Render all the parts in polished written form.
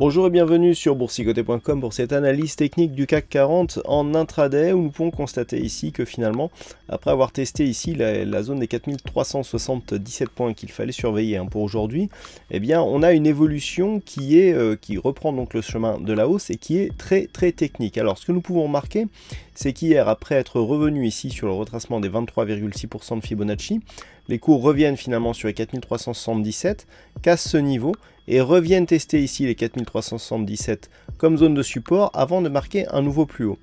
Bonjour et bienvenue sur boursicoté.com pour cette analyse technique du CAC 40 en intraday où nous pouvons constater ici que finalement, après avoir testé ici la zone des 4377 points qu'il fallait surveiller pour aujourd'hui, eh bien on a une évolution qui reprend donc le chemin de la hausse et qui est très technique. Alors ce que nous pouvons remarquer, c'est qu'hier, après être revenu ici sur le retracement des 23,6% de Fibonacci, les cours reviennent finalement sur les 4377, cassent ce niveau et reviennent tester ici les 4377 comme zone de support avant de marquer un nouveau plus haut.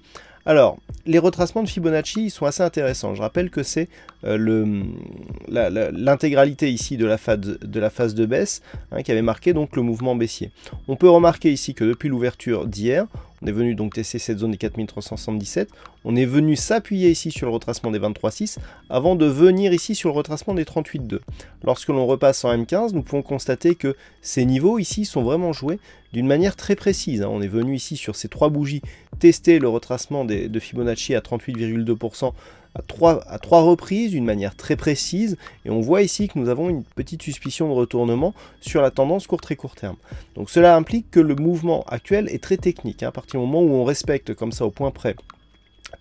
Alors, les retracements de Fibonacci sont assez intéressants. Je rappelle que c'est l'intégralité ici de la phase de baisse qui avait marqué donc le mouvement baissier. On peut remarquer ici que depuis l'ouverture d'hier, on est venu donc tester cette zone des 4377, on est venu s'appuyer ici sur le retracement des 23,6 avant de venir ici sur le retracement des 38,2. Lorsque l'on repasse en M15, nous pouvons constater que ces niveaux ici sont vraiment joués d'une manière très précise. On est venu ici sur ces trois bougies tester le retracement de Fibonacci à 38,2% à trois reprises d'une manière très précise, et on voit ici que nous avons une petite suspicion de retournement sur la tendance très court terme. Donc cela implique que le mouvement actuel est très technique. À partir du moment où on respecte comme ça au point près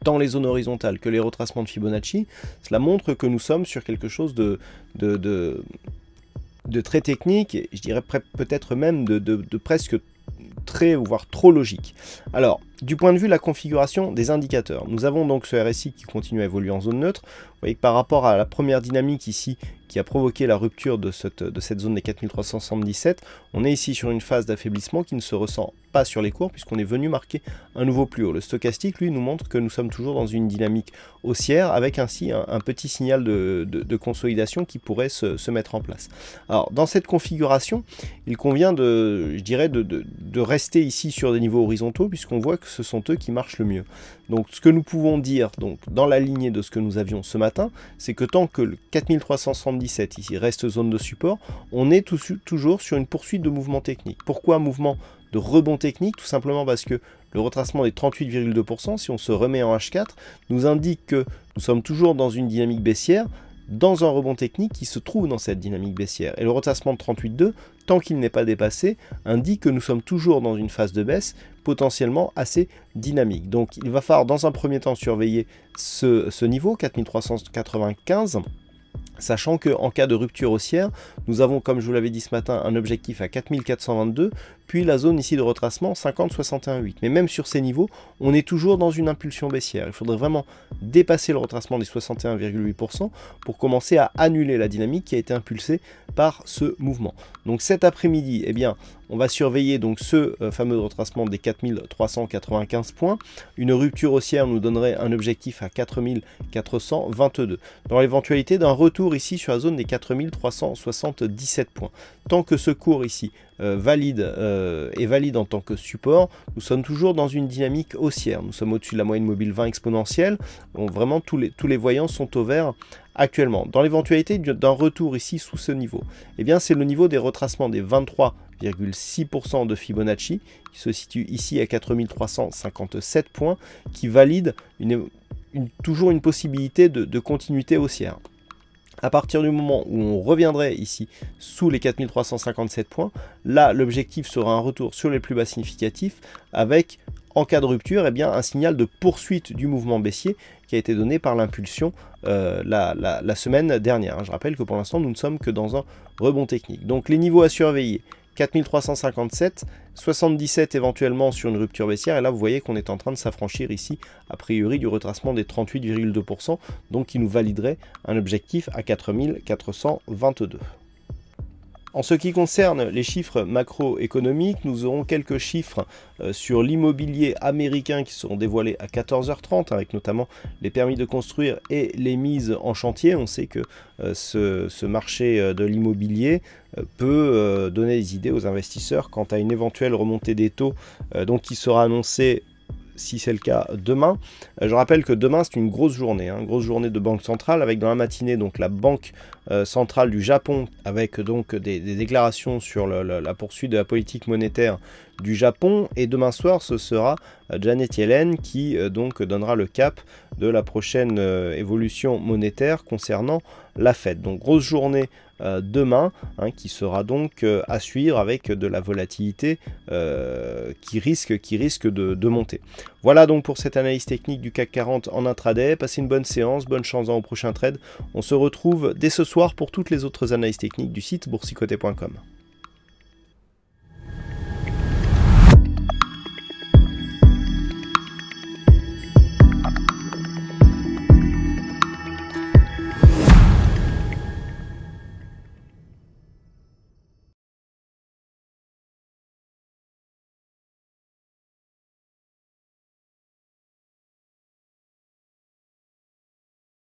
tant les zones horizontales que les retracements de Fibonacci, cela montre que nous sommes sur quelque chose de très technique, et je dirais peut-être même de presque très, voire trop logique. Alors, du point de vue de la configuration des indicateurs, nous avons donc ce RSI qui continue à évoluer en zone neutre. Vous voyez que par rapport à la première dynamique ici, qui a provoqué la rupture de cette zone des 4377, on est ici sur une phase d'affaiblissement qui ne se ressent pas sur les cours, puisqu'on est venu marquer un nouveau plus haut. Le stochastique, lui, nous montre que nous sommes toujours dans une dynamique haussière, avec ainsi un petit signal de consolidation qui pourrait se mettre en place. Alors, dans cette configuration, il convient je dirais, de rester ici sur des niveaux horizontaux, puisqu'on voit que ce sont eux qui marchent le mieux. Donc ce que nous pouvons dire donc, dans la lignée de ce que nous avions ce matin, c'est que tant que le 4377 ici reste zone de support, on est toujours sur une poursuite de mouvement technique. Pourquoi mouvement de rebond technique? Tout simplement parce que le retracement des 38,2%, si on se remet en H4, nous indique que nous sommes toujours dans une dynamique baissière, dans un rebond technique qui se trouve dans cette dynamique baissière. Et le retracement de 38,2, tant qu'il n'est pas dépassé, indique que nous sommes toujours dans une phase de baisse potentiellement assez dynamique. Donc il va falloir dans un premier temps surveiller ce niveau, 4395, sachant qu'en cas de rupture haussière, nous avons, comme je vous l'avais dit ce matin, un objectif à 4422, puis la zone ici de retracement 50-61,8. Mais même sur ces niveaux, on est toujours dans une impulsion baissière. Il faudrait vraiment dépasser le retracement des 61,8% pour commencer à annuler la dynamique qui a été impulsée par ce mouvement. Donc cet après-midi, eh bien, on va surveiller donc ce fameux retracement des 4395 points. Une rupture haussière nous donnerait un objectif à 4422. Dans l'éventualité d'un retour ici sur la zone des 4377 points. Tant que ce cours ici est valide en tant que support, nous sommes toujours dans une dynamique haussière. Nous sommes au-dessus de la moyenne mobile 20 exponentielle. Donc vraiment tous les voyants sont au vert actuellement. Dans l'éventualité d'un retour ici sous ce niveau, eh bien c'est le niveau des retracements des 23,6% de Fibonacci qui se situe ici à 4357 points qui valide toujours une possibilité de continuité haussière. À partir du moment où on reviendrait ici sous les 4357 points, là l'objectif sera un retour sur les plus bas significatifs avec, en cas de rupture, eh bien, un signal de poursuite du mouvement baissier qui a été donné par l'impulsion la semaine dernière. Je rappelle que pour l'instant nous ne sommes que dans un rebond technique. Donc les niveaux à surveiller, 4357, 77 éventuellement sur une rupture baissière, et là vous voyez qu'on est en train de s'affranchir ici, a priori du retracement des 38,2%, donc qui nous validerait un objectif à 4422. En ce qui concerne les chiffres macroéconomiques, nous aurons quelques chiffres sur l'immobilier américain qui seront dévoilés à 14h30, avec notamment les permis de construire et les mises en chantier. On sait que ce marché de l'immobilier peut donner des idées aux investisseurs quant à une éventuelle remontée des taux donc qui sera annoncée, si c'est le cas, demain. Je rappelle que demain c'est une grosse journée de banque centrale, avec dans la matinée donc la banque centrale du Japon, avec donc des déclarations sur la poursuite de la politique monétaire du Japon. Et demain soir, ce sera Janet Yellen qui donc donnera le cap de la prochaine évolution monétaire concernant la Fed. Donc grosse journée demain, hein, qui sera donc à suivre avec de la volatilité qui risque de monter. Voilà donc pour cette analyse technique du CAC 40 en intraday. Passez une bonne séance, bonne chance dans vos prochains trades. On se retrouve dès ce soir pour toutes les autres analyses techniques du site boursicoté.com.